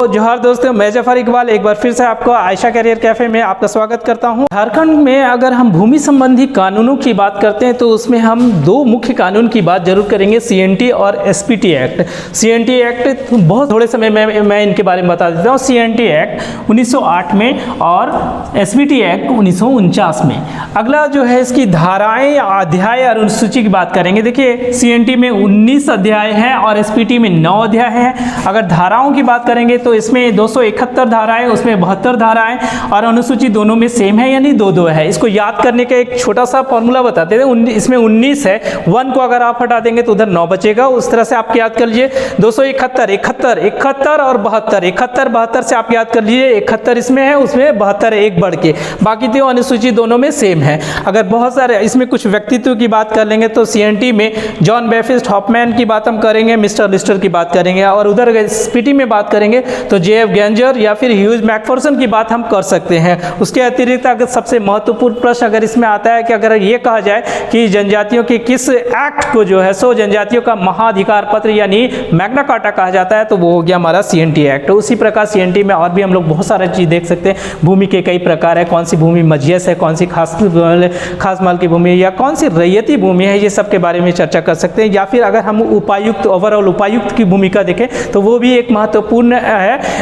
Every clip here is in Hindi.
जोहार दोस्तों, मैं जफर इकबाल एक बार फिर से आपको आयशा कैरियर कैफे में आपका स्वागत करता हूं। झारखंड में अगर हम भूमि संबंधी कानूनों की बात करते हैं तो उसमें हम दो मुख्य कानून की बात जरूर करेंगे, सीएनटी और एसपीटी एक्ट। सीएनटी एक्ट बहुत थोड़े समय में मैं इनके बारे में बता देता हूँ। सीएनटी एक्ट 1908 में और एसपीटी एक्ट 1949 में। अगला जो है इसकी धाराएं, अध्याय और अनुसूची की बात करेंगे। देखिए सीएनटी में 19 अध्याय हैं और एसपीटी में 9 अध्याय हैं। अगर धाराओं की बात करेंगे तो इसमें 271 धाराएं, उसमें 72 धाराएं और अनुसूची दोनों में सेम है, यानी दो है। इसको याद करने का एक छोटा सा फॉर्मूला बताते हैं। इसमें 19 है, 1 को अगर आप हटा देंगे तो उधर 9 बचेगा। उस तरह से आप याद कर लीजिए 271, 71 और 72। 71 से आप याद कर लीजिए 71 इसमें है, उसमें 72 एक बढ़ के, बाकी तो अनुसूची दोनों में सेम है। अगर बहुत सारे इसमें कुछ व्यक्तित्व की बात कर लेंगे तो सीएनटी में जॉन बेफिस्ट हॉफमैन की बात हम करेंगे, मिस्टर लिस्टर की बात करेंगे, और उधर एसपीटी में बात करेंगे तो जेएफ गैंजर या फिर ह्यूज मैकफर्सन की बात हम कर सकते हैं। उसके अतिरिक्त अगर सबसे महत्वपूर्ण प्रश्न अगर इसमें आता है कि अगर ये कहा जाए कि जनजातियों के किस एक्ट को जो है सो जनजातियों का महाधिकार पत्र यानी मैग्ना कार्टा कहा जाता है, तो वो हो गया हमारा सीएनटी एक्ट। उसी प्रकार सीएनटी में और भी हम लोग बहुत सारे चीज़ देख सकते हैं। भूमि के कई प्रकार है, कौन सी भूमि मजियस है, कौन सी खास माल की भूमि या कौन सी रैयती भूमि है, ये सब के बारे में चर्चा कर सकते हैं। या फिर अगर हम उपायुक्त, ओवरऑल उपायुक्त की भूमिका देखें तो वो भी एक महत्वपूर्ण है।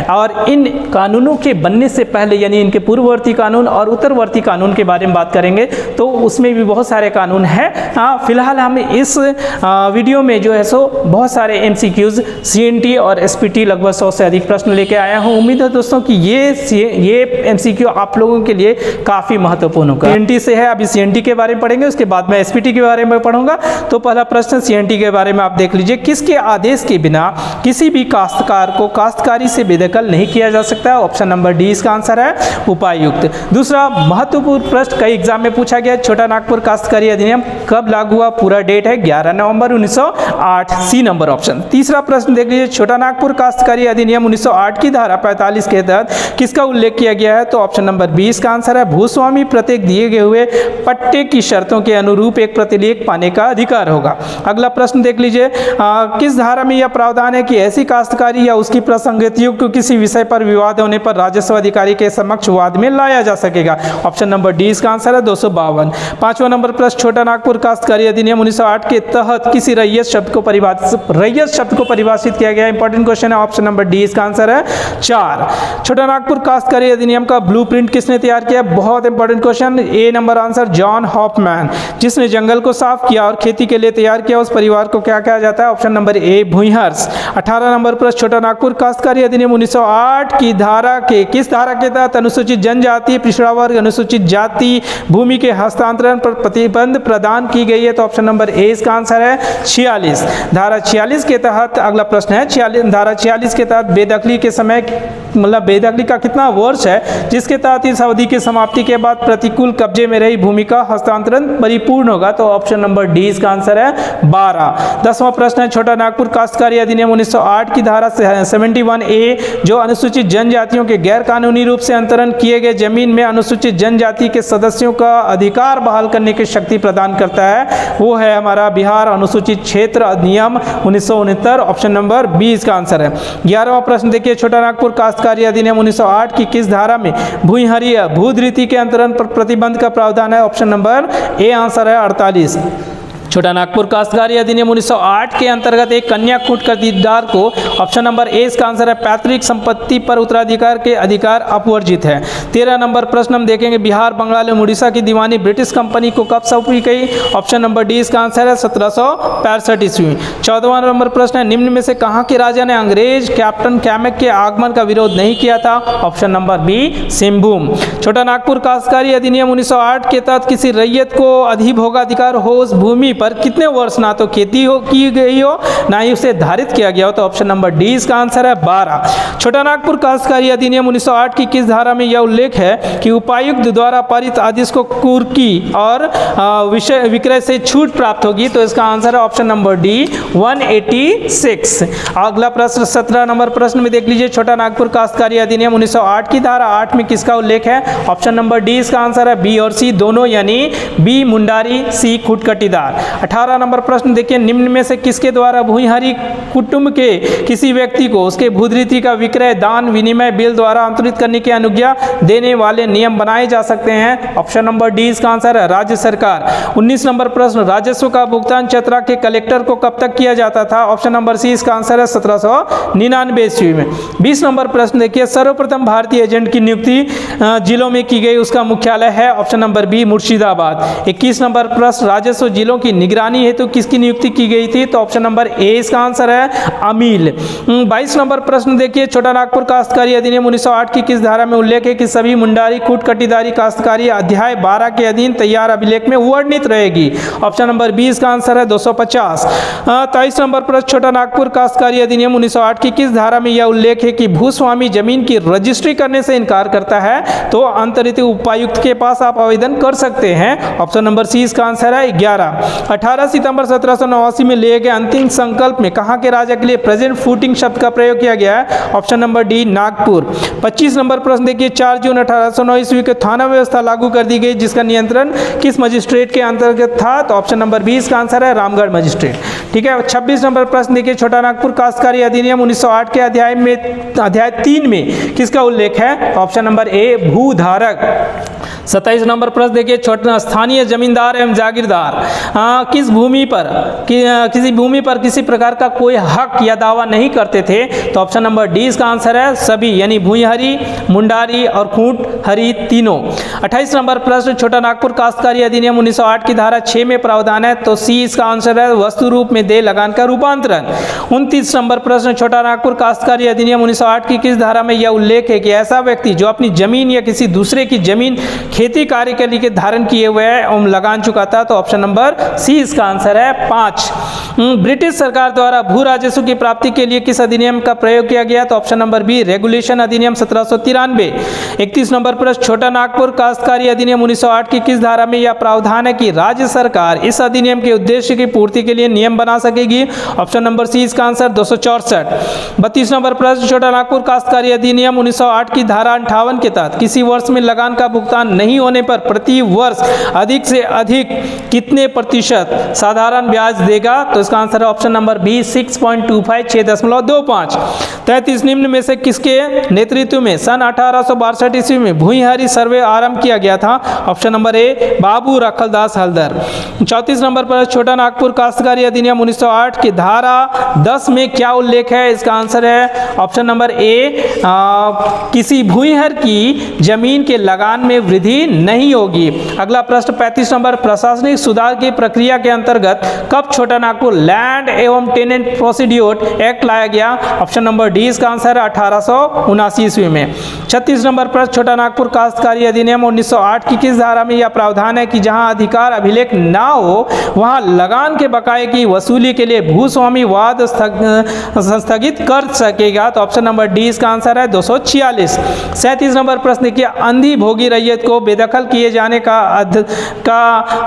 और इन कानूनों के बनने से पहले यानी इनके पूर्ववर्ती कानून और उत्तरवर्ती कानून के बारे में बात करेंगे तो उसमें भी बहुत सारे कानून हैं। फिलहाल हम इस वीडियो में जो है सो बहुत सारे एमसीक्यूज सीएनटी और एसपीटी लगभग 100 से अधिक प्रश्न लेके आया हूँ। उम्मीद है दोस्तों कि ये एमसीक्यू आप लोगों के लिए काफ़ी महत्वपूर्ण होगा। सीएनटी से है, अभी सीएनटी के बारे में पढ़ेंगे, उसके बाद मैं एसपीटी के बारे में पढ़ूंगा। तो पहला प्रश्न सीएनटी के बारे में आप देख लीजिए। किसके आदेश के बिना किसी भी काश्तकार को काश्तकारी से बेदखल नहीं किया जा सकता है? ऑप्शन नंबर डी इसका आंसर है, उपायुक्त। दूसरा महत्वपूर्ण प्रश्न कई एग्जाम में पूछा गया, छोटा नागपुर काश्तकारी अधिनियम कब लागू हुआ? पूरा डेट है 11 नवंबर 1908, सी नंबर ऑप्शन। तीसरा प्रश्न देख लीजिए, छोटा नागपुर काश्तकारी अधिनियम 1908 की धारा 45 के तहत किसका उल्लेख किया गया है? तो ऑप्शन नंबर 20 का आंसर है, भूस्वामी प्रत्येक दिए गए हुए पट्टे की शर्तों के अनुरूप एक प्रतिलेख पाने का अधिकार होगा। अगला प्रश्न देख लीजिए, किस धारा में यह प्रावधान है कि ऐसी काश्तकारी या उसकी प्रसंगतियों को किसी विषय पर विवाद होने पर राजस्व अधिकारी के समक्ष वाद में लाया जा सकेगा? ऑप्शन नंबर डी इसका आंसर है, 252। पांचवा नंबर प्रश्न, छोटा नागपुर काश्तकारी अधिनियम 1908 के तहत किसी रैयत शब्द को परिभाषित किया गया? इंपॉर्टेंट क्वेश्चन है, ऑप्शन नंबर डी इसका आंसर है, 4। छोटा नागपुर काश्तकारी अधिनियम का ब्लूप्रिंट किसने तैयार किया? बहुत इंपॉर्टेंट क्वेश्चन, ए नंबर आंसर, जॉन हॉफमैन। जिसने जंगल को साफ किया और खेती के लिए तैयार किया उस परिवार को क्या कहा जाता है? Option number A, Bhuinhars. 18 नंबर प्रश्न, छोटा नागपुर काश्तकारी अधिनियम 1908 की धारा के किस धारा के तहत अनुसूचित जनजाति, पिछड़ा वर्ग, अनुसूचित जाति भूमि के हस्तांतरण पर प्रतिबंध प्रदान की गई है? तो ऑप्शन नंबर ए इसका आंसर है, 46। धारा 46 के तहत अगला प्रश्न है, धारा 46 के तहत बेदखली के समय मतलब बेदखली का कितना वर्ष है जिसके तहत इस अवधि की समाप्ति के बाद प्रतिकूल कब्जे में रही भूमि का हस्तांतरण परिपूर्ण होगा? तो ऑप्शन नंबर डी इसका आंसर है, 12। 10वां प्रश्न है, छोटा नागपुर काश्तकारी अधिनियम 1908 की धारा 71A जो अनुसूचित जनजातियों के गैर कानूनी रूप से अंतरण किए गए जमीन में अनुसूचित जनजाति के सदस्यों का अधिकार बहाल करने की शक्ति प्रदान करता है, वो है हमारा बिहार अनुसूचित क्षेत्र अधिनियम 1969। ऑप्शन नंबर बी इसका आंसर है। 11वां प्रश्न देखिए, छोटा नागपुर काश्तकारी अधिनियम 1908 की किस धारा में भूइहरीय भूधृति के अंतरण पर प्रतिबंध का प्रावधान है? ऑप्शन नंबर ए आंसर है, 48। छोटा नागपुर काश्तकारी अधिनियम 1908 के अंतर्गत एक कन्या खूट खरीदार को, ऑप्शन नंबर ए इसका आंसर है, पैतृक संपत्ति पर उत्तराधिकार के अधिकार अपवर्जित है। 13 नंबर प्रश्न हम देखेंगे, बिहार, बंगाल एवं उड़ीसा की दीवानी ब्रिटिश कंपनी को कब सौंपी गई? ऑप्शन नंबर डी इसका आंसर है, 1765 ईस्वी। 14वां नंबर प्रश्न है, निम्न में से कहाँ के राजा ने अंग्रेज कैप्टन कैमेक के आगमन का विरोध नहीं किया था? Option number B, Singhbhum. Chota Nagpur काश्तकारी अधिनियम 1908 के तहत किसी रैयत को अधिभोगाधिकार हो उस भूमि पर कितने वर्ष ना तो खेती की गई हो ना ही उसे धारित किया गया हो? तो ऑप्शन नंबर डी इसका आंसर है, 12। छोटा नागपुर काश्तकारी अधिनियम 1908 की किस धारा में यह उल्लेख है कि उपायुक्त द्वारा पारित आदेश को कुर्की और विक्रय से छूट प्राप्त होगी? तो इसका आंसर है ऑप्शन नंबर डी, 186। अगला प्रश्न 17 नंबर प्रश्न में देख लीजिए, छोटा नागपुर काश्तकारी अधिनियम 1908 की धारा 8 में किसका उल्लेख है? ऑप्शन नंबर डी इसका आंसर है, बी और सी दोनों, यानी बी मुंडारी, सी खुटकटीदार। 18 नंबर प्रश्न देखिए, निम्न में से किसके द्वारा भूइहरी कुटुंब के किसी व्यक्ति को उसके भूधृति का विक्रय, दान, विनिमय, बिल द्वारा अंतरित करने की अनुज्ञा देने वाले नियम बनाए जा सकते हैं? ऑप्शन नंबर डी इसका आंसर है राज्य सरकार। 19 नंबर प्रश्न, राजस्व का भुगतान चतरा के कलेक्टर को कब तक किया जाता था? ऑप्शन नंबर सी इसका आंसर है 1799 ईस्वी में। 20 नंबर प्रश्न देखिए, सर्वप्रथम भारतीय एजेंट की नियुक्ति जिलों में की गई, उसका मुख्यालय है? Option number B Murshidabad. 21 नंबर प्रश्न, राजस्व जिलों की निगरानी हेतु किसकी नियुक्ति की गई थी? तो ऑप्शन नंबर ए इसका आंसर है अमील। 22 नंबर प्रश्न देखिए, छोटा नागपुर काश्तकारी अधिनियम 1908 की किस धारा में उल्लेख है कि सभी मुंडारी खूट कटीदारी काश्तकारी अध्याय 12 के अधीन तैयार अभिलेख में वर्णित रहेगी? ऑप्शन नंबर बी इसका आंसर है 250। 23 नंबर प्रश्न, छोटा नागपुर काश्तकारी अधिनियम 1908 की किस धारा में यह उल्लेख है कि भूस्वामी जमीन की रजिस्ट्री करने से इनकार करता है तो अंतरित उपायुक्त के पास आप आवेदन कर सकते हैं? ऑप्शन नंबर सी इसका आंसर है 11। 18 सितंबर 1789 में लिए गए अंतिम संकल्प में कहां के राजा के लिए प्रेजेंट फूटिंग शब्द का प्रयोग किया गया है? Option number D Nagpur. 25 number प्रश्न देखिए, 4 जून 1809 ईस्वी को थाना व्यवस्था लागू कर दी गई, जिसका नियंत्रण किस मजिस्ट्रेट के अंतर्गत था? तो ऑप्शन नंबर बी इसका आंसर है रामगढ़ मजिस्ट्रेट। ठीक है। 26 नंबर प्रश्न देखिए, छोटा नागपुर काश्तकारी अधिनियम 1908 के अध्याय 3 में किसका उल्लेख है? ऑप्शन नंबर ए भूधारक। 27 नंबर प्रश्न देखिए, छोटा स्थानीय जमींदार एवं जागीरदार किसी भूमि पर किसी प्रकार का कोई हक या दावा नहीं करते थे? तो ऑप्शन नंबर डी इसका आंसर है सभी, यानी भूईहरी, मुंडारी और खूंट हरी तीनों। 28 नंबर प्रश्न, छोटा नागपुर काश्तकारी अधिनियम 1908 की धारा 6 में प्रावधान है, तो सी इसका आंसर है वस्तु रूप में दे लगान का रूपांतरण। 29 नंबर प्रश्न, छोटा नागपुर काश्तकारी अधिनियम 1908 की किस धारा में यह उल्लेख है कि ऐसा व्यक्ति जो अपनी जमीन या किसी दूसरे की जमीन खेती कार्य के लिए धारण किए हुए है लगान चुकाता? तो ऑप्शन नंबर सी इसका आंसर है 5। ब्रिटिश सरकार द्वारा भू राजस्व की प्राप्ति के लिए किस अधिनियम का प्रयोग किया गया? तो ऑप्शन नंबर बी रेगुलेशन अधिनियम 1793। 31 नंबर प्रश्न, छोटा नागपुर काश्तकारी अधिनियम 1908 की किस धारा में यह प्रावधान है कि राज्य सरकार इस अधिनियम के उद्देश्य की पूर्ति के लिए नियम बना सकेगी? ऑप्शन नंबर सी इसका आंसर 264। 32 नंबर प्रश्न, छोटा नागपुर काश्तकारी अधिनियम 1908 की धारा 58 के तहत किसी वर्ष में लगान का भुगतान नहीं होने पर प्रति वर्ष अधिक से अधिक कितने प्रतिशत साधारण ब्याज देगा? तो इसका आंसर है ऑप्शन नंबर बी 6.25 6.25। 33 निम्न में से किसके नेतृत्व में सन 1862 ईस्वी में भूईहरी सर्वे आरंभ किया गया था? Option number A Babu Rakhaldas Haldar. 34 नंबर पर छोटा नागपुर काश्तकारी अधिनियम 1908 की धारा 10 में क्या उल्लेख है? इसका आंसर है ऑप्शन नंबर ए किसी भूईहर की जमीन के लगान में वृद्धि नहीं होगी। अगला प्रश्न 35 नंबर, प्रशासनिक सुधार की प्रक्रिया के अंतर्गत कब छोटा नागपुर लैंड एवं टेनेंट प्रोसीड्यूर एक्ट लाया गया? ऑप्शन नंबर डी इसका आंसर है 1879 ईस्वी में। 36 नंबर प्रश्न, छोटा नागपुर काश्तकारी अधिनियम 1908 की किस धारा में यह प्रावधान है कि जहां अधिकार अभिलेख ना हो वहां लगान के बकाये की वसूली के लिए भूस्वामी वाद संस्थगित कर सकेगा? तो ऑप्शन नंबर डी इसका आंसर है 246। 37 नंबर प्रश्न देखिए, अंधी भोगी रैयत को बेदखल किए जाने का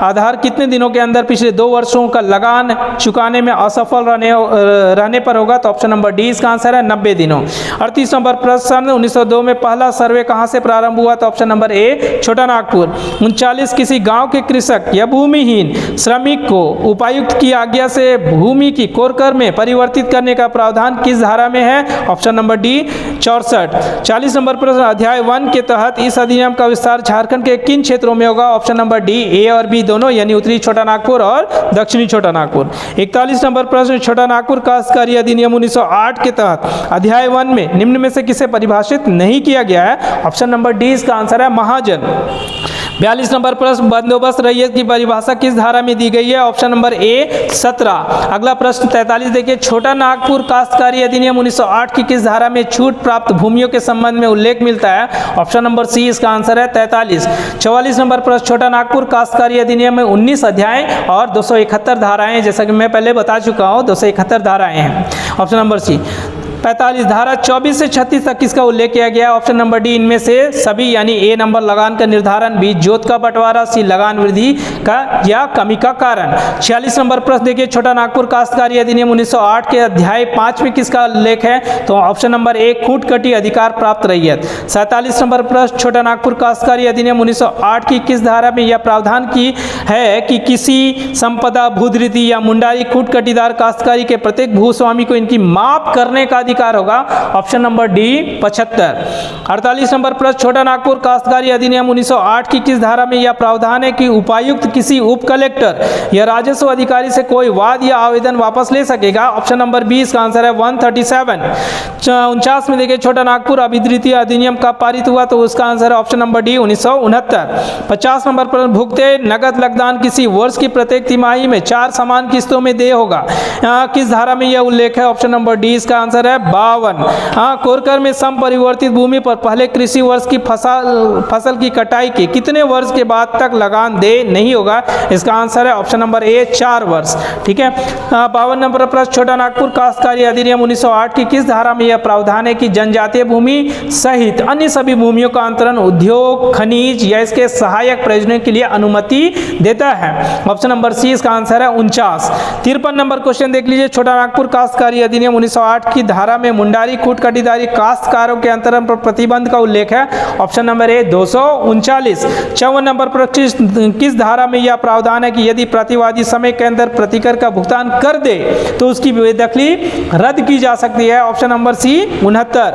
आधार कितने दिनों के अंदर पिछले 2 वर्षों का लगान चुकाने में असफल रहने पर होगा? तो ऑप्शन नंबर डी इसका आंसर है 90 दिनों। 38 नंबर प्रश्न, 1902 में पहला सर्वे कहां से प्रारंभ हुआ? तो ऑप्शन नंबर ए छोटा नागपुर। 39, किसी गांव के कृषक या भूमिहीन श्रमिक को उपायुक्त की आज्ञा से भूमि की कोरकर में परिवर्तित करने का प्रावधान किस धारा में है? Option number D 64। 40 नंबर प्रश्न, अध्याय 1 के तहत इस अधिनियम का विस्तार झारखंड के किन क्षेत्रों में होगा? ऑप्शन नंबर डी ए और बी दोनों, यानी उत्तरी छोटा नागपुर और दक्षिणी छोटा नागपुर। 41 नंबर प्रश्न, छोटा नागपुर काश्तकारी अधिनियम 1908 के तहत अध्याय 1 में निम्न में से किसे परिभाषित नहीं किया गया है? ऑप्शन नंबर डी इसका आंसर है महाजन। 42 नंबर प्रश्न, बंदोबस्त रैयत की परिभाषा किस धारा में दी गई है? ऑप्शन नंबर ए 17। अगला प्रश्न 43 देखिए, छोटा नागपुर काश्तकारी अधिनियम 1908 की किस धारा में छूट प्राप्त भूमियों के संबंध में उल्लेख मिलता है? ऑप्शन नंबर सी इसका आंसर है 43। 44 नंबर प्रश्न, छोटा नागपुर काश्तकारी अधिनियम में 19 अध्याय और 271 धाराएं, जैसा कि मैं पहले बता चुका हूं 271 धाराएं हैं। ऑप्शन नंबर सी। 45, धारा 24 से 36 तक किसका उल्लेख किया गया है? ऑप्शन नंबर डी इनमें से सभी, यानी ए नंबर लगान का निर्धारण, बी जोत का बंटवारा, सी लगान वृद्धि का या कमी का कारण। 46 नंबर प्रश्न देखिए, छोटा नागपुर काश्तकारी अधिनियम 1908 के अध्याय 5 में किसका उल्लेख है? तो ऑप्शन नंबर ए खूंट कटी अधिकार प्राप्त रैयत। 47 नंबर प्रश्न, छोटा नागपुर काश्तकारी अधिनियम 1908 की किस धारा में यह प्रावधान की है कि किसी संपदा भूधृति या मुंडारी खूंट कटीदार काश्तकारी के प्रत्येक भूस्वामी को इनकी माप करने का अधिकार होगा? Option number D 75। 48 नंबर प्रश्न, छोटा नागपुर काश्तकारी अधिनियम 1908 की किस धारा में यह प्रावधान है कि उपायुक्त किसी उप कलेक्टर या राजस्व अधिकारी से कोई वाद या आवेदन वापस ले सकेगा? ऑप्शन नंबर 20 का आंसर है 137। 49 में देखिए छोटा नागपुर अभिद्वितीय अधिनियम कब पारित हुआ? तो उसका आंसर है ऑप्शन नंबर डी 1969। 50 नंबर पर भुगते नगद लगदान किसी वर्ष की प्रत्येक तिमाही में 4 समान किस्तों में देय होगा, किस धारा में यह उल्लेख है? ऑप्शन नंबर डी इसका आंसर है 52। कोरकर में समपरिवर्तित भूमि पर पहले कृषि वर्ष की फसल की कटाई के कितने वर्ष के बाद तक लगान दे नहीं होगा? इसका आंसर है ऑप्शन नंबर ए 4 वर्ष। ठीक है। 52 नंबर प्रश्न, छोटा नागपुर काश्तकारी अधिनियम 1908 की किस धारा में यह प्रावधान है कि जनजातीय भूमि सहित अन्य सभी भूमियों का अंतरण उद्योग, खनिज या इसके सहायक प्रयोजनों के लिए अनुमति देता है? ऑप्शन नंबर सी इसका आंसर है 49। 53 नंबर क्वेश्चन देख लीजिए, छोटा नागपुर काश्तकारी अधिनियम 1908 की धारा में मुंडारी खूट कटीदारी काश्तकारों के अंतरण पर प्रतिबंध का उल्लेख है? ऑप्शन नंबर ए 239। 54 नंबर पर किस धारा में यह प्रावधान है कि यदि प्रतिवादी समय के अंदर प्रतिकर का भुगतान कर दे तो उसकी बेदखली रद्द की जा सकती है? ऑप्शन नंबर सी 69।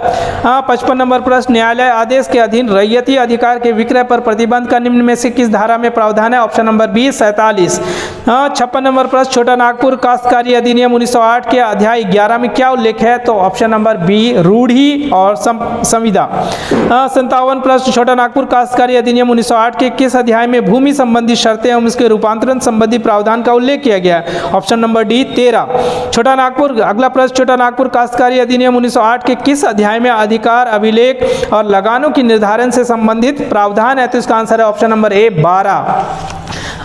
55 नंबर प्रश्न, न्यायालय आदेश के अधीन रैयती अधिकार के विक्रय पर प्रतिबंध का निम्न में से किस धारा में प्रावधान है? Option number B 47। 56 नंबर प्रश्न, छोटा नागपुर काश्तकारी अधिनियम 1908 के अध्याय 11 में क्या उल्लेख है? तो ऑप्शन नंबर बी रूढ़ी और संविदा। 57 प्रश्न, छोटा नागपुर काश्तकारी अधिनियम 1908 के किस अध्याय में भूमि संबंधी शर्तें एवं उसके रूपांतरण संबंधी प्रावधान का उल्लेख किया गया है? Option number D 13। छोटा नागपुर अगला प्रश्न, छोटा नागपुर काश्तकारी अधिनियम 1908 के किस अध्याय में अधिकार, अभिलेख और लगानों की निर्धारण से संबंधित प्रावधान है? तो इसका आंसर है ऑप्शन नंबर ए 12।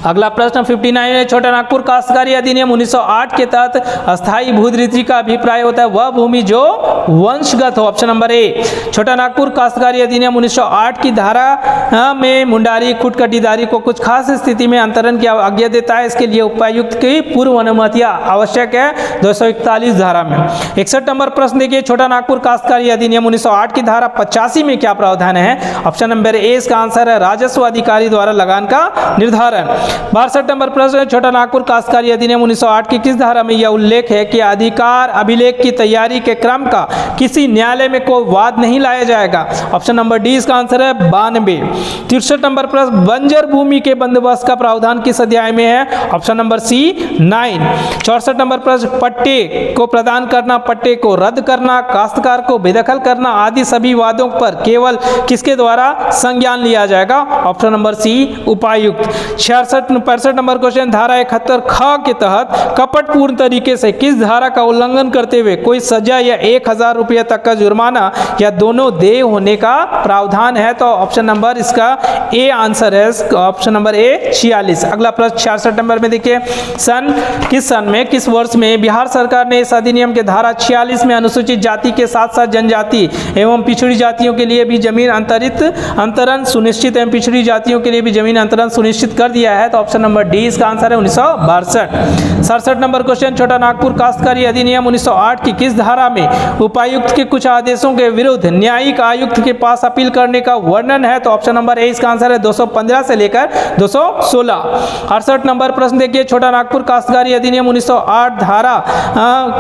अगला प्रश्न 59 है, छोटा नागपुर काश्तकारी अधिनियम 1908 के तहत अस्थायी भूधृति का अभिप्राय होता है वह भूमि जो वंशगत हो? ऑप्शन नंबर ए। छोटा नागपुर काश्तकारी अधिनियम 1908 की धारा में मुंडारी खूट कटीदारी को कुछ खास स्थिति में अंतरण की आज्ञा देता है, इसके लिए उपायुक्त की पूर्व अनुमति आवश्यक है 241 धारा में। 61 नंबर प्रश्न देखिए, छोटा नागपुर काश्तकारी अधिनियम 1908 की धारा 85 में क्या प्रावधान है? ऑप्शन नंबर ए इसका आंसर है राजस्व अधिकारी द्वारा लगान का निर्धारण। 62 नंबर प्रश्न, छोटा नागपुर काश्तकारी अधिनियम 1908 की किस धारा में यह उल्लेख है कि अधिकार अभिलेख की तैयारी के क्रम का किसी न्यायालय में कोई वाद नहीं लाया जाएगा? ऑप्शन नंबर डी इसका आंसर है 92। 63 नंबर प्रश्न, बंजर भूमि के बंदोबस्त का प्रावधान किस अध्याय में है? ऑप्शन नंबर सी 9। 64 नंबर प्रश्न, पट्टे को प्रदान करना, पट्टे को रद्द करना, काश्तकार को बेदखल करना आदि सभी वादों पर केवल किसके द्वारा संज्ञान लिया जाएगा? ऑप्शन नंबर सी उपायुक्त। 65 नंबर क्वेश्चन, धारा 71 ख के तहत कपटपूर्ण तरीके से किस धारा का उल्लंघन करते हुए कोई सजा या 1000 रुपये तक का जुर्माना या दोनों देय होने का प्रावधान है? तो ऑप्शन नंबर इसका ए आंसर है, ऑप्शन नंबर ए 46। अगला प्रश्न 66 नंबर में देखिए, किस सन में किस वर्ष में बिहार सरकार ने इस अधिनियम के धारा 46 में अनुसूचित जाति के साथ साथ जनजाति एवं पिछड़ी जातियों के लिए भी जमीन अंतरण सुनिश्चित एवं पिछड़ी जातियों के लिए भी जमीन अंतरण सुनिश्चित कर दिया है? तो ऑप्शन नंबर डी इसका आंसर है 1962। 67 नंबर क्वेश्चन, छोटा नागपुर काश्तकारी अधिनियम 1908 की किस धारा में उपायुक्त के कुछ आदेशों के विरुद्ध न्यायिक आयुक्त के पास अपील करने का वर्णन है? तो ऑप्शन नंबर ए इसका आंसर है 215 से लेकर 216। 68 नंबर प्रश्न देखिए, छोटा नागपुर काश्तकारी अधिनियम 1908 धारा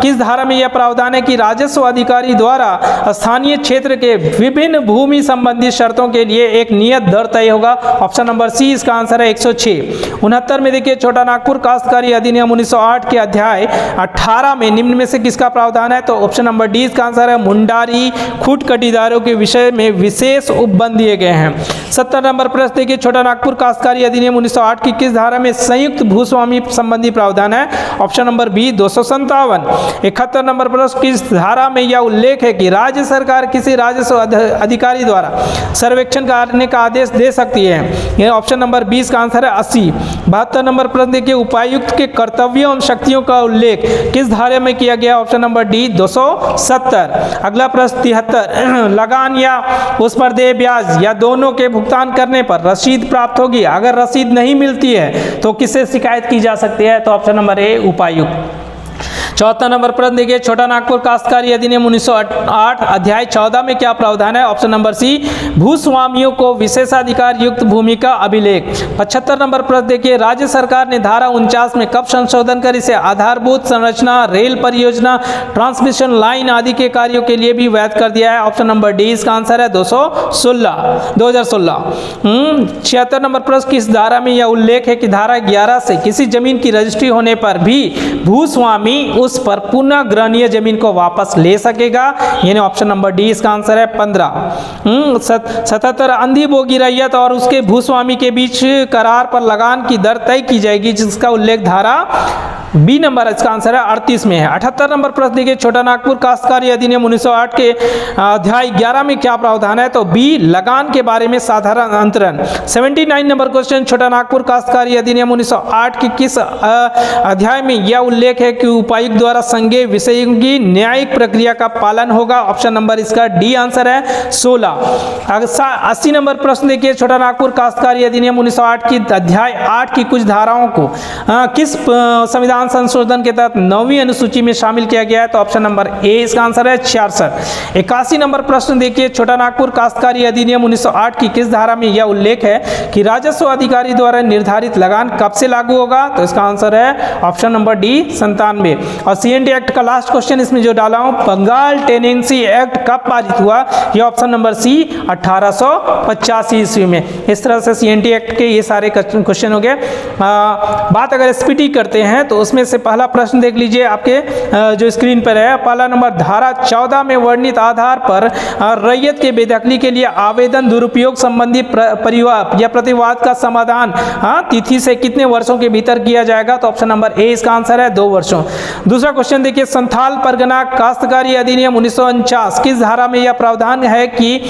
किस धारा में यह प्रावधान है कि राजस्व अधिकारी द्वारा स्थानीय क्षेत्र के विभिन्न भूमि संबंधी शर्तों के लिए एक नियत दर तय होगा? ऑप्शन नंबर सी इसका आंसर है 106। 69 में देखिए, छोटा नागपुर काश्तकारी अधिनियम 1908 के अध्याय 18 में निम्न में से किसका प्रावधान है? तो ऑप्शन नंबर डी इसका आंसर है मुंडारी खूट कटीदारों के विषय में विशेष उपबंध दिए गए हैं। 70 नंबर प्रश्न देखिए, छोटा नागपुर काश्तकारी अधिनियम 1908 की किस धारा में संयुक्त भूस्वामी संबंधी प्रावधान है? Option number B 257। 71 नंबर प्रश्न, किस धारा में यह उल्लेख है कि राज्य सरकार किसी राजस्व अधिकारी द्वारा सर्वेक्षण करने का आदेश दे सकती है? यह ऑप्शन नंबर 20 का आंसर है 80। 72 नंबर प्रश्न देखिए, उपायुक्त के कर्तव्यों एवं शक्तियों का उल्लेख किस धारा में किया गया? Option number D 270। अगला प्रश्न 73, लगान या उस पर देय ब्याज या दोनों के भुगतान करने पर रसीद प्राप्त होगी, अगर रसीद नहीं मिलती है तो किससे शिकायत की जा सकती है? तो ऑप्शन नंबर ए उपायुक्त। 74 नंबर प्रश्न देखिए, छोटा नागपुर काश्तकारी अधिनियम 1908 अध्याय 14 में क्या प्रावधान है? ऑप्शन नंबर सी भूस्वामियों को विशेषाधिकार युक्त भूमि का अभिलेख। 75 नंबर प्रश्न देखिए, राज्य सरकार ने धारा 49 में कब संशोधन कर इसे आधारभूत संरचना, रेल परियोजना, ट्रांसमिशन लाइन आदि के कार्यों के लिए भी वैध कर दिया है? ऑप्शन नंबर डी इसका आंसर है 2016। 76 नंबर प्रश्न, किस धारा में यह उल्लेख है कि धारा 11 से किसी जमीन की रजिस्ट्री होने पर भी भूस्वामी उस पर पुनः ग्रहणीय जमीन को वापस ले सकेगा? यानी ऑप्शन नंबर डी इसका आंसर है 15। 77 अंधी बोगी रैयत और उसके भूस्वामी के बीच करार पर लगान की दर तय की जाएगी, जिसका उल्लेख धारा बी नंबर इसका आंसर है 38 में है। 78 नंबर प्रश्न देखिए, छोटा नागपुर काश्तकारी अधिनियम 1908 के अध्याय 11 में क्या प्रावधान है? तो बी लगान के बारे में साधारण अंतरण। 79 नंबर क्वेश्चन, छोटा नागपुर काश्तकारी अधिनियम 1908 के किस अध्याय में यह उल्लेख है कि उपायुक्त द्वारा संज्ञेय विषयों की न्यायिक प्रक्रिया का पालन होगा? ऑप्शन नंबर इसका डी आंसर है 16। 80 नंबर प्रश्न देखिए, छोटा नागपुर काश्तकारी अधिनियम 1908 की अध्याय 8 की कुछ धाराओं को किस संविधान संशोधन के तहत 9वीं अनुसूची में शामिल किया गया है? तो ऑप्शन नंबर ए इसका आंसर है 66। 81 नंबर प्रश्न देखिए, छोटा नागपुर काश्तकारी अधिनियम 1908 की किस धारा में यह उल्लेख है कि राजस्व अधिकारी द्वारा निर्धारित लगान कब से लागू होगा? तो इसका आंसर है ऑप्शन नंबर डी 97। और सीएनटी एक्ट का लास्ट क्वेश्चन इसमें जो डाला हूं, बंगाल टेनेंसी एक्ट कब पारित हुआ? यह ऑप्शन नंबर सी 1885 ईस्वी में। इस तरह से सीएनटी एक्ट के ये सारे क्वेश्चन हो गए। बात अगर एसपीटी करते हैं तो उसमें से पहला प्रश्न देख लीजिए, आपके जो स्क्रीन पर है। पहला नंबर, धारा 14 में वर्णित आधार पर रैयत के बेदखली के लिए आवेदन दुरुपयोग संबंधी परिवाद या प्रतिवाद का समाधान तिथि से कितने वर्षों के भीतर किया जाएगा? तो ऑप्शन नंबर ए इसका आंसर है 2 वर्षों। दूसरा क्वेश्चन देखिए, संथाल परगना काश्तकारी अधिनियम 1949 किस धारा में यह प्रावधान है कि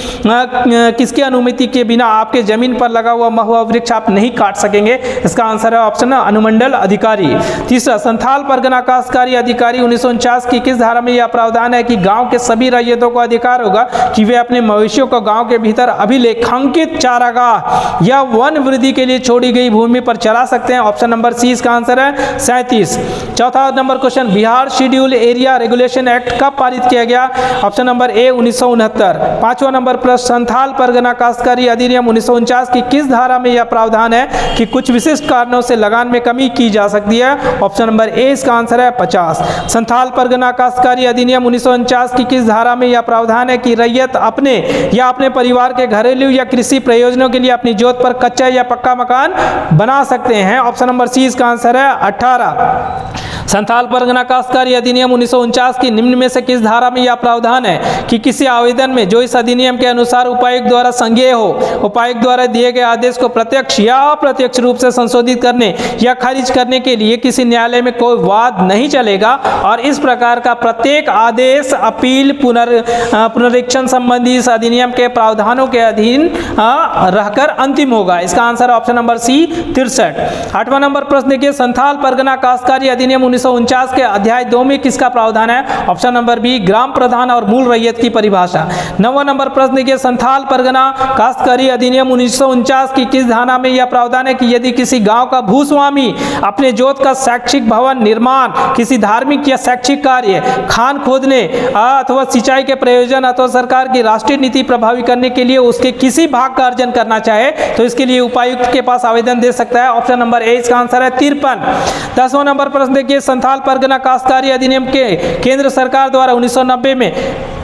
किसकी अनुमति के बिना आपके जमीन पर लगा हुआ महुआ वृक्ष आप नहीं काट सकेंगे? इसका आंसर है ऑप्शन अनुमंडल अधिकारी। तीसरा, संथाल परगना काश्तकारी अधिकारी 1949 की किस धारा में यह प्रावधान है कि गांव के सभी रैयतों को अधिकार होगा कि वे अपने मवेशियों को गांव के भीतर अभिलेखांकित चारागाह या वन वृद्धि के लिए छोड़ी गई भूमि पर चला सकते हैं? ऑप्शन नंबर सी इसका आंसर है 37। चौथा number question, Bihar schedule area regulation act कब पारित किया गया? ऑप्शन नंबर ए 1969। पांचवा नंबर प्रश्न, संथाल परगना काश्तकारी अधिनियम 1949 की किस धारा में यह प्रावधान है कि कुछ विशिष्ट कारणों से लगान में कमी की जा सकती है? ऑप्शन नंबर ए इसका आंसर है 50। संथाल परगना काश्तकारी अधिनियम 1949 की किस धारा में यह प्रावधान है कि रैयत अपने या अपने परिवार के घरेलू या कृषि प्रयोजनों के लिए अपनी जोत पर कच्चा या पक्का मकान बना सकते हैं? ऑप्शन नंबर सी इसका आंसर है 18। संथाल परगना काश्तकारी अधिनियम 1949 की निम्न में से किस धारा में यह प्रावधान है कि किसी आवेदन में जो इस अधिनियम के अनुसार उपायुक्त द्वारा संज्ञेय हो, उपायुक्त द्वारा दिए गए आदेश को प्रत्यक्ष या अप्रत्यक्ष रूप से संशोधित करने या खारिज करने के लिए किसी न्यायालय में कोई वाद नहीं चलेगा और इस प्रकार का प्रत्येक आदेश अपील पुनरीक्षण संबंधी इस अधिनियम के प्रावधानों के अधीन रहकर अंतिम होगा? इसका आंसर ऑप्शन नंबर सी 63। 8वां नंबर प्रश्न देखिए, संथाल परगना काश्तकारी अधिनियम 1949 के अध्याय 2 में किसका प्रावधान है? ऑप्शन नंबर बी ग्राम प्रधान और मूल रैयत की परिभाषा। 9वां नंबर प्रश्न देखिए, संथाल परगना काश्तकारी अधिनियम 1949 की किस धारा में यह प्रावधान है कि यदि किसी गांव का भूस्वामी अपने जोत का शैक्षिक भवन निर्माण, किसी धार्मिक या शैक्षिक कार्य, खान खोदने अथवा सिंचाई के प्रयोजन अथवा सरकार की राष्ट्रीय नीति प्रभावी करने के लिए उसके किसी भाग का अर्जन करना चाहे तो इसके लिए उपायुक्त के पास आवेदन दे सकता है? ऑप्शन नंबर ए इसका आंसर है 53। 10वां नंबर प्रश्न देखिए, संथाल परगना काश्तकारी अधिनियम के केंद्र सरकार द्वारा 1990 में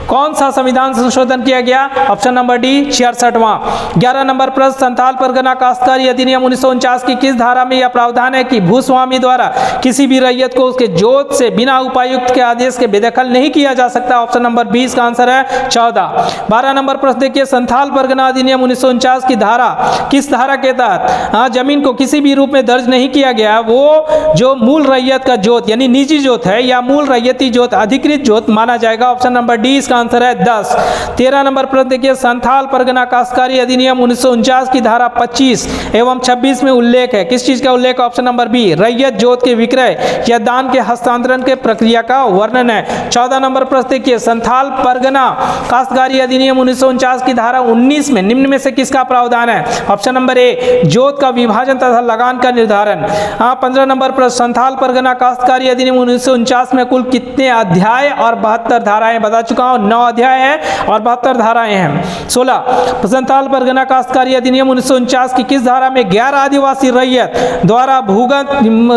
कौन सा संविधान संशोधन किया गया? ऑप्शन नंबर डी 66वां। 11 नंबर प्रश्न, संथाल परगना काश्तकारी अधिनियम 1949 की किस धारा में यह प्रावधान है कि भूस्वामी द्वारा किसी भी रैयत को उसके जोत से बिना उपायुक्त के आदेश के बेदखल नहीं किया जा सकता? ऑप्शन नंबर बी इसका आंसर है 14। 12 नंबर प्रश्न देखिए, संथाल परगना अधिनियम 1949 की धारा किस धारा के तहत जमीन को किसी भी रूप में दर्ज नहीं किया गया? वो जो मूल रैयत का जोत यानी निजी जोत है या मूल रैयती जोत अधिकृत जोत माना जाएगा? ऑप्शन नंबर डी इसका आंसर है 10। 13 नंबर प्रश्न देखिए, संथाल परगना काश्तकारी अधिनियम 1949 की धारा 25 एवं 26 में उल्लेख है, किस चीज का उल्लेख? ऑप्शन नंबर बी रैयत जोत के विक्रय या दान के हस्तांतरण के प्रक्रिया का वर्णन है। 14 नंबर प्रश्न देखिए, संथाल परगना काश्तकारी अधिनियम 1949 की धारा 19 में निम्न में से किसका प्रावधान है? ऑप्शन नंबर ए जोत का विभाजन तथा लगान का निर्धारण। 15 नंबर प्रश्न, संथाल परगना काश्तकारी अधिनियम 1949 में कुल कितने अध्याय और 72 धाराएं? बता चुका हूं 9 अध्याय है और 72 धाराएं हैं। 16 संथाल परगना काश्तकारी अधिनियम 1949 की किस धारा में 11 आदिवासी रैयत द्वारा भूगत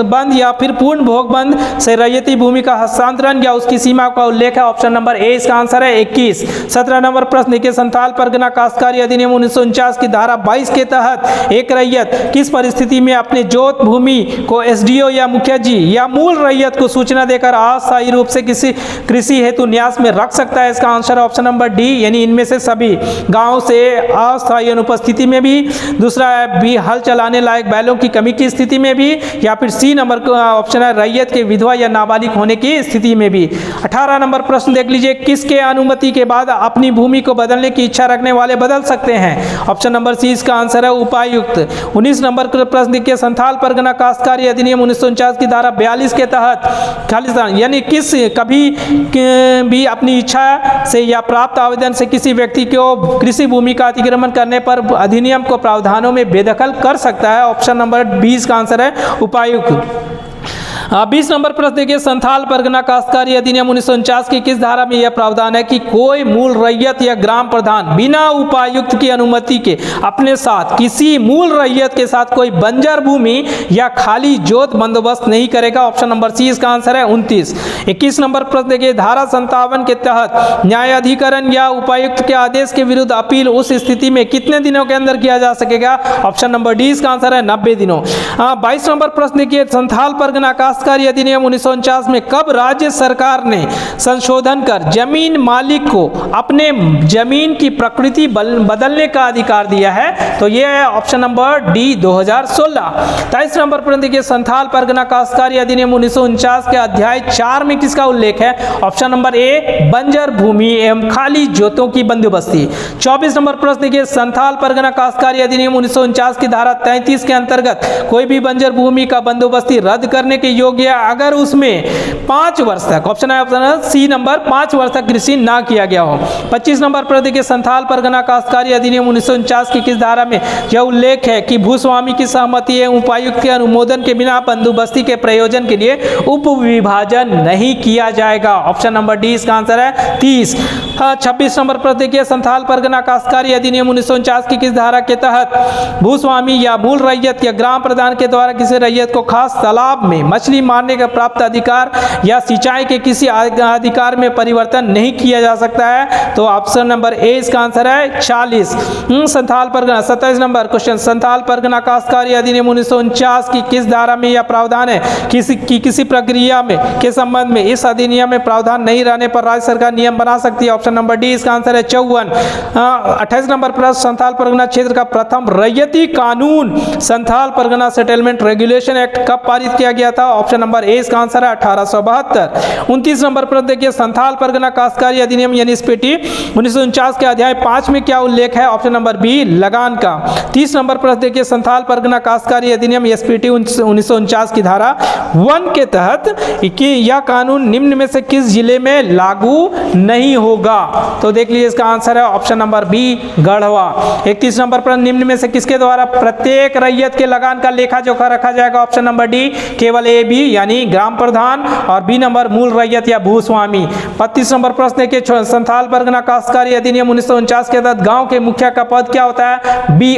बंद या फिर पूर्ण भोगबंद से रैयती भूमि का हस्तांतरण या उसकी सीमा का उल्लेख है? ऑप्शन नंबर ए इसका आंसर है 21। 17 नंबर प्रश्न देखिए, संथाल परगना काश्तकारी अधिनियम 1949 की धारा 22 के तहत एक रैयत किस परिस्थिति में अपने जोत भूमि को एसडीओ या मुखिया जी या मूल रैयत को सूचना देकर अस्थायी रूप से किसी कृषि हेतु न्यास में रख सकता है? इसका आंसर है ऑप्शन नंबर डी, यानी इनमें से सभी गांव से अस्थायी अनुपस्थिति में भी, दूसरा है बी हल चलाने लायक बैलों की कमी की स्थिति में भी, या फिर सी नंबर का ऑप्शन है रैयत के विधवा या नाबालिग होने की स्थिति में भी। 18 नंबर प्रश्न देख लीजिए, किसके अनुमति के बाद अपनी भूमि को बदलने की इच्छा रखने वाले बदल सकते हैं? ऑप्शन नंबर सी इसका आंसर है उपायुक्त। 19 नंबर का प्रश्न देखिए, संथाल परगना काश्तकारी अधिनियम 1949 की धारा 42 के तहत खालिस्तान यानी किस कभी भी अपनी इच्छा से या प्राप्त आवेदन से किसी व्यक्ति को कृषि भूमि का अतिक्रमण करने पर अधिनियम को प्रावधानों में बेदखल कर सकता है? ऑप्शन नंबर 20 का आंसर है उपायुक्त। 20 नंबर प्रश्न देखिए, संथाल परगना काश्तकारी अधिनियम 1949 की किस धारा में यह प्रावधान है कि कोई मूल रैयत या ग्राम प्रधान बिना उपायुक्त की अनुमति के अपने साथ किसी मूल रैयत के साथ कोई बंजर भूमि या खाली जोत बंदोबस्त नहीं करेगा? ऑप्शन नंबर सी इसका आंसर है 29। 21 नंबर प्रश्न देखिए, धारा 57 के तहत न्यायाधिकरण या उपायुक्त के आदेश के विरुद्ध अपील उस स्थिति में कितने दिनों के अंदर किया जा सकेगा? ऑप्शन नंबर डी इसका आंसर है 90 दिनों। 22 नंबर प्रश्न देखिए, संथाल परगना काश्तकारी अधिनियम 1949 में कब राज्य सरकार ने संशोधन कर जमीन मालिक को अपने जमीन की प्रकृति बदलने का अधिकार दिया है? तो यह है ऑप्शन नंबर डी 2016। 23 नंबर प्रश्न देखिए, संथाल परगना काश्तकारी अधिनियम 1949 के अध्याय 4 में किसका उल्लेख है? ऑप्शन नंबर ए बंजर भूमि एवं खाली जोतों की बंदोबस्ती। 24 नंबर प्रश्न देखिए, संथाल परगना काश्तकारी अधिनियम 1949 की धारा 33 के अंतर्गत कोई भी बंजर भूमि का बंदोबस्ती रद्द करने के योग्य अगर उसमें 5 वर्ष तक, ऑप्शन है सी नंबर 5 वर्ष तक कृषि ना किया गया हो। 25 नंबर पर देखिए, संथाल परगना काश्तकारी अधिनियम 1949 की किस धारा में यह उल्लेख है कि भूस्वामी की सहमति एवं उपायुक्त के अनुमोदन के बिना बंदोबस्ती के प्रयोजन के लिए उप विभाजन नहीं किया जाएगा? ऑप्शन नंबर डी इसका आंसर है 30। 26 नंबर पर देखिए, संथाल परगना काश्तकारी अधिनियम 1949 की किस धारा के तहत भूस्वामी या मूल रैयत या ग्राम प्रधान के द्वारा किसी रैयत को खास तालाब में मछली मारने का प्राप्त अधिकार या सिंचाई के किसी अधिकार में परिवर्तन नहीं किया जा सकता है? तो ऑप्शन नंबर ए इसका आंसर है 40। संथाल परगना 27 नंबर क्वेश्चन, संथाल परगना काश्तकारी अधिनियम 1949 की किस धारा में यह प्रावधान है किसी प्रक्रिया में के संबंध में इस अधिनियम में प्रावधान नहीं रहने पर राज्य सरकार नियम बना सकती है? ऑप्शन नंबर डी इसका आंसर है 54। 28 नंबर प्रश्न, संथाल परगना क्षेत्र का प्रथम रैयती कानून Santhal Pargana settlement regulation act कब पारित किया गया था? ऑप्शन नंबर ए इसका आंसर है 1872। 29 नंबर पर देखिए, संथाल परगना काश्तकारी अधिनियम यानी स्पीटी 1949 के अध्याय 5 में क्या उल्लेख है? ऑप्शन नंबर बी लगान का। 30 नंबर पर देखिए, संथाल परगना काश्तकारी अधिनियम एसपीटी 1949 की धारा 1 के तहत कि यह कानून निम्न में से किस जिले में लागू नहीं होगा? तो देख लीजिए इसका आंसर है ऑप्शन नंबर बी गढ़वा। 31 नंबर पर निम्न में से किसके द्वारा प्रत्येक रैयत के लगान का लेखा जोखा रखा जाएगा? ऑप्शन नंबर डी केवल ए बी यानी ग्राम प्रधान और बी नंबर मूल रैयत या भूस्वामी। 35 नंबर प्रश्न है कि संथाल परगना काश्तकारी अधिनियम 1949 के तहत गांव के मुखिया का पद क्या होता है? बी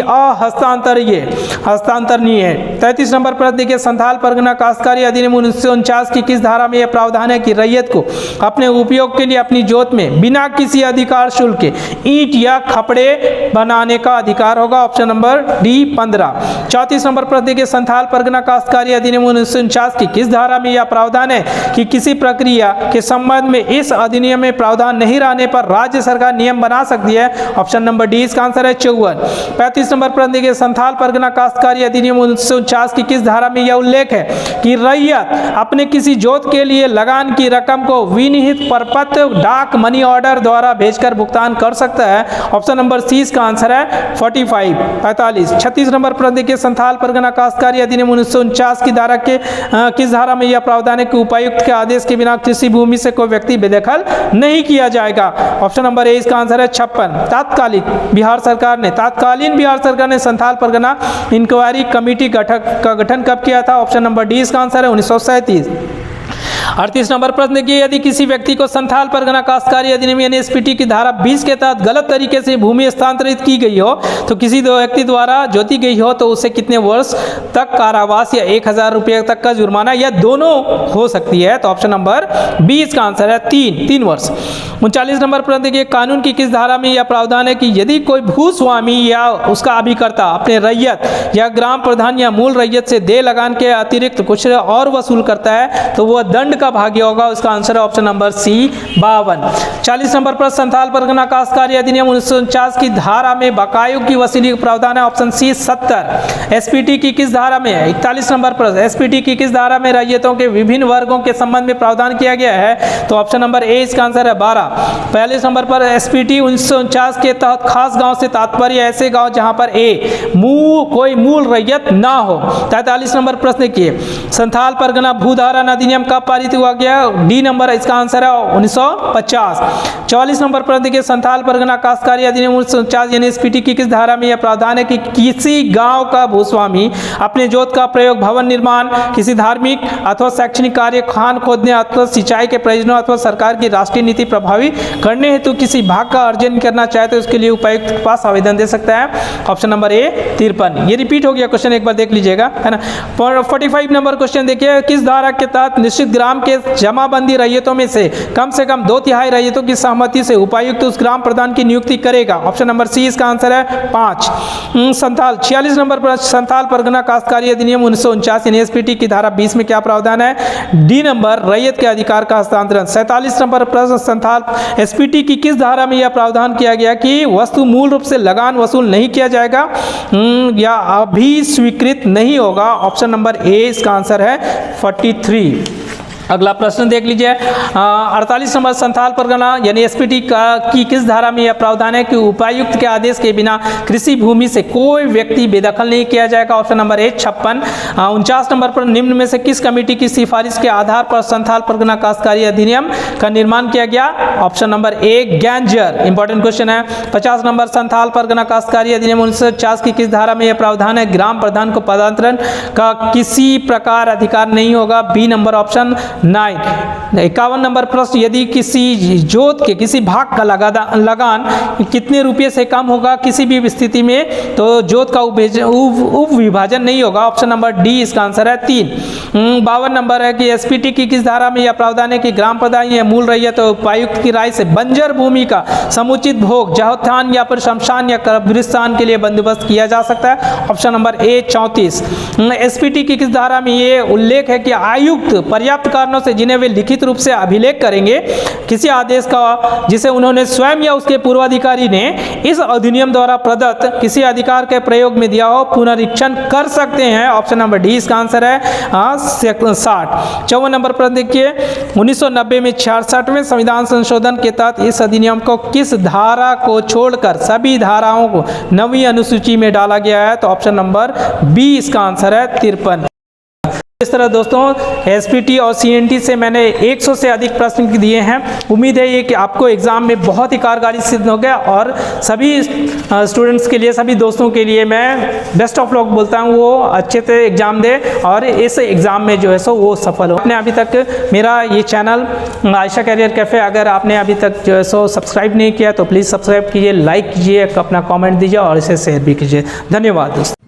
हस्तांतरणीय। 33 नंबर प्रश्न देखिए, संथाल परगना काश्तकारी अधिनियम 1949 की किस धारा में यह प्रावधान है कि रैयत को अपने उपयोग के लिए अपनी जोत में बिना किसी अधिकार शुल्क के ईंट या खपड़े बनाने का अधिकार होगा? Option number D 15। 34 नंबर प्रश्न देखिए, संथाल परगना काश्तकारी अधिनियम 1949 की किस धारा में यह प्रावधान है कि किसी प्रक्रिया के संबंध में इस अधिनियम में प्रावधान नहीं रहने पर राज्य सरकार नियम बना सकती है? ऑप्शन नंबर डी इसका आंसर है 54। 35 नंबर प्रश्न देखिए, संथाल परगना काश्तकारी अधिनियम 1949 की किस धारा में यह उल्लेख है कि रैयत अपने किसी जोत के लिए लगान की रकम को विनिहित प्रपत्र डाक मनी ऑर्डर द्वारा भेजकर भुगतान कर सकता है? ऑप्शन नंबर सी इसका आंसर है 45। 36 नंबर प्रश्न देखिए, संथाल परगना काश्तकारी अधिनियम 1949 की धारा के किस धारा में यह प्रावधान है कि उपायुक्त के आदेश के बिना कृषि भूमि से कोई व्यक्ति बेदखल नहीं किया जाएगा? ऑप्शन नंबर ए इसका आंसर है 56। तत्कालीन बिहार सरकार ने संथाल परगना इंक्वायरी कमेटी का गठन कब किया था? ऑप्शन नंबर डी इसका आंसर है 1937। 38 नंबर प्रश्न देखिए, यदि किसी व्यक्ति को संथाल परगना काश्तकारी अधिनियम यानी एसपीटी की धारा 20 के तहत गलत तरीके से भूमि स्थानांतरित की गई हो तो किसी दो व्यक्ति द्वारा जोती गई हो तो उसे कितने वर्ष तक कारावास या 1000 रुपये तक का जुर्माना या दोनों हो सकती है। तो ऑप्शन नंबर 20 का आंसर है 3 वर्ष। 39 नंबर प्रश्न देखिए, कानून की किस धारा में यह प्रावधान है कि यदि कोई भूस्वामी या उसका अभिकर्ता अपने रैयत या ग्राम प्रधान या मूल रैयत से देय लगान के अतिरिक्त कुछ और वसूल करता है तो वह दंड का भागी होगा। उसका आंसर है ऑप्शन नंबर सी 52। 40 नंबर पर संथाल परगना काश्तकारी अधिनियम 1949 की धारा में बकायों की वसूली का प्रावधान है। Option C 70। एसपीटी की किस धारा में 41 नंबर पर एसपीटी की किस धारा में रैयतों के विभिन्न वर्गों के संबंध में प्रावधान किया गया है तो ऑप्शन नंबर ए इसका आंसर है 12। 42 नंबर पर एसपीटी 1949 के तहत खास गांव से तात्पर्य ऐसे गांव जहां पर कोई मूल रैयत ना हो। 43 नंबर प्रश्न देखिए, संथाल परगना भूधारण अधिनियम कब पारित हुआ गया? डी नंबर इसका आंसर है 1950। 44 नंबर प्रश्न देखिए, संथाल परगना काश्तकारी अधिनियम 1949 यानी एसपीटी की किस धारा में यह प्रावधान है कि किसी गांव का भूस्वामी अपने जोत का प्रयोग भवन निर्माण, किसी धार्मिक अथवा शैक्षणिक कार्य, खान खोदने अथवा सिंचाई के प्रयोजनों अथवा सरकार की राष्ट्रीय नीति प्रभावी करने हेतु किसी भाग का अर्जन करना चाहे तो उसके लिए उपायुक्त के पास आवेदन दे सकता है। ऑप्शन नंबर ए 53। ये रिपीट हो गया क्वेश्चन, एक बार देख लीजिएगा, है ना। 45 नंबर क्वेश्चन देखिए, किस धारा के तहत निश्चित ग्राम के जमाबंदी रैयतों में से कम 2/3 रैयतों की सहमति से उपायुक्त उस ग्राम प्रधान की नियुक्ति करेगा? ऑप्शन नंबर सी इसका आंसर है 5। 46 नंबर पर संथाल परगना काश्तकारी अधिनियम 1949 यानी एसपीटी की धारा 20 में क्या प्रावधान है? डी नंबर रैयत के अधिकार का हस्तांतरण। 47 नंबर प्रश्न, संथाल एसपीटी की किस धारा में यह प्रावधान किया गया कि वस्तु मूल रूप से लगान वसूल नहीं किया जाएगा या अभी स्वीकृत नहीं होगा? ऑप्शन नंबर ए इसका आंसर है 43। अगला प्रश्न देख लीजिए, 48 नंबर, संथाल परगना यानी एसपीटी की किस धारा में यह प्रावधान है कि उपायुक्त के आदेश के बिना कृषि भूमि से कोई व्यक्ति बेदखल नहीं किया जाएगा? ऑप्शन नंबर ए 56। 49 नंबर पर निम्न में से किस कमेटी की सिफारिश के आधार पर संथाल परगना काश्तकारी अधिनियम का निर्माण किया गया? ऑप्शन नंबर ए गैंजर। इंपॉर्टेंट क्वेश्चन है। 50 नंबर, संथाल परगना काश्तकारी अधिनियम 1950 की किस धारा में यह प्रावधान है? ग्राम प्रधान को पदांतरण का किसी प्रकार अधिकार नहीं होगा? B number option 9। 51 नंबर प्रश्न, यदि किसी जोत के किसी भाग का लगान कितने रुपये से कम होगा किसी भी स्थिति में तो जोत का उप विभाजन नहीं होगा? ऑप्शन नंबर डी इसका आंसर है 3। 52 नंबर है कि एसपीटी की किस धारा में यह प्रावधान है कि ग्राम प्रधान या मूल रैयत और उपायुक्त की राय से बंजर भूमि का समुचित भोग जहोत्थान या फिर शमशान या कब्रिस्तान के लिए बंदोबस्त किया जा सकता है? ऑप्शन नंबर ए 34। एसपीटी की किस धारा में यह उल्लेख है कि आयुक्त पर्याप्त कारणों से जिन्हें वे लिखित रूप से अभिलेख करेंगे किसी आदेश का जिसे उन्होंने स्वयं या उसके पूर्वाधिकारी ने इस अधिनियम द्वारा प्रदत्त किसी अधिकार के प्रयोग में दिया हो, पुनरीक्षण कर सकते हैं? ऑप्शन नंबर डी इसका आंसर है 60। 54 नंबर पर देखिए, 1990 में 66वें संविधान संशोधन के तहत इस अधिनियम को किस धारा को छोड़कर सभी धाराओं को 9वीं अनुसूची में डाला गया है? तो ऑप्शन नंबर बी इसका आंसर है 53। इस तरह दोस्तों एसपीटी और सीएनटी से मैंने 100 से अधिक प्रश्न दिए हैं। उम्मीद है ये कि आपको एग्ज़ाम में बहुत ही कारगर सिद्ध हो गया और सभी स्टूडेंट्स के लिए, सभी दोस्तों के लिए मैं बेस्ट ऑफ लक बोलता हूँ, वो अच्छे से एग्ज़ाम दे और इस एग्ज़ाम में जो है सो वो सफल हो। आपने अभी तक मेरा ये चैनल आयशा कैरियर कैफ़े अगर आपने अभी तक जो है सो सब्सक्राइब नहीं किया तो प्लीज़ सब्सक्राइब कीजिए, लाइक कीजिए, अपना कॉमेंट दीजिए और इसे शेयर भी कीजिए। धन्यवाद दोस्तों।